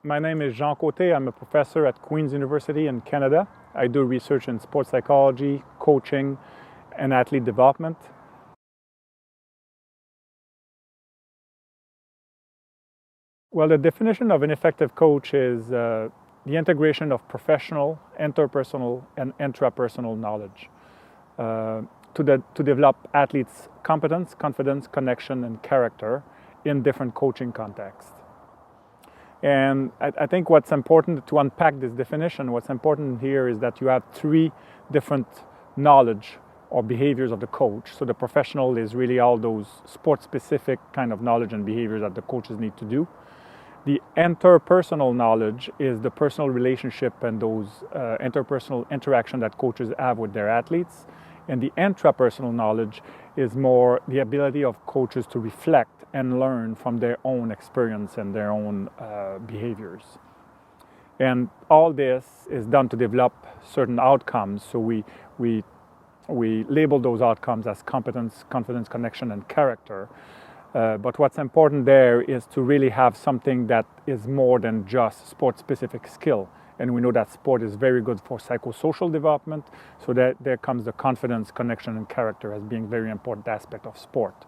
My name is Jean Côté. I'm a professor at Queen's University in Canada. I do research in sports psychology, coaching, and athlete development. Well, the definition of an effective coach is the integration of professional, interpersonal, and intrapersonal knowledge to develop athletes' competence, confidence, connection, and character in different coaching contexts. And I think what's important to unpack this definition, what's important here is that you have three different knowledge or behaviors of the coach. So the professional is really all those sport-specific kind of knowledge and behaviors that the coaches need to do. The interpersonal knowledge is the personal relationship and those interpersonal interaction that coaches have with their athletes. And the intrapersonal knowledge is more the ability of coaches to reflect and learn from their own experience and their own behaviors. And all this is done to develop certain outcomes. So we label those outcomes as competence, confidence, connection, and character. But what's important there is to really have something that is more than just sport-specific skill. And we know that sport is very good for psychosocial development. So that there comes the confidence, connection, and character as being very important aspect of sport.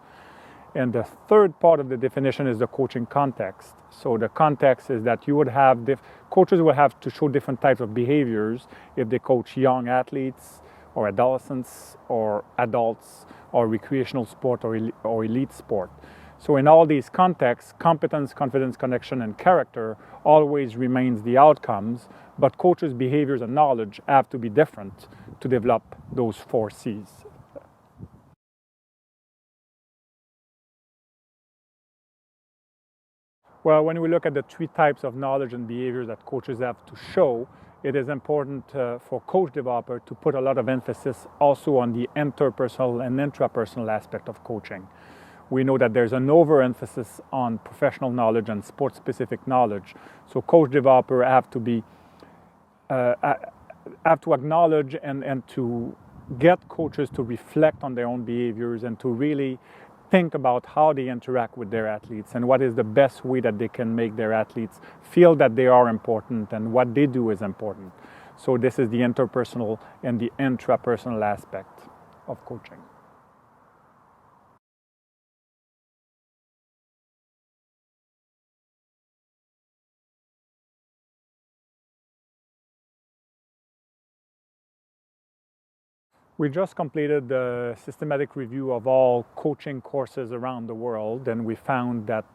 And the third part of the definition is the coaching context. So the context is that you would have coaches will have to show different types of behaviors if they coach young athletes or adolescents or adults or recreational sport or elite sport. So in all these contexts, competence, confidence, connection, and character always remains the outcomes, but coaches' behaviors and knowledge have to be different to develop those 4 C's. Well, when we look at the 3 types of knowledge and behaviors that coaches have to show, it is important for coach developer to put a lot of emphasis also on the interpersonal and intrapersonal aspect of coaching. We know that there's an overemphasis on professional knowledge and sport-specific knowledge. So coach developer have to acknowledge and to get coaches to reflect on their own behaviors and to really think about how they interact with their athletes and what is the best way that they can make their athletes feel that they are important and what they do is important. So this is the interpersonal and the intrapersonal aspect of coaching. We just completed a systematic review of all coaching courses around the world, and we found that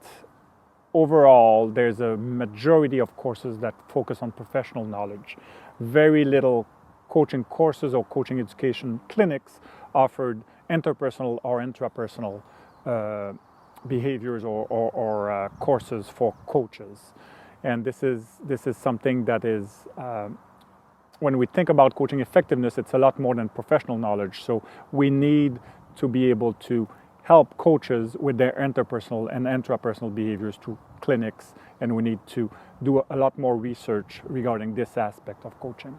overall there's a majority of courses that focus on professional knowledge. Very little coaching courses or coaching education clinics offered interpersonal or intrapersonal behaviors or courses for coaches. And this is something that is when we think about coaching effectiveness, it's a lot more than professional knowledge. So we need to be able to help coaches with their interpersonal and intrapersonal behaviors through clinics, and we need to do a lot more research regarding this aspect of coaching.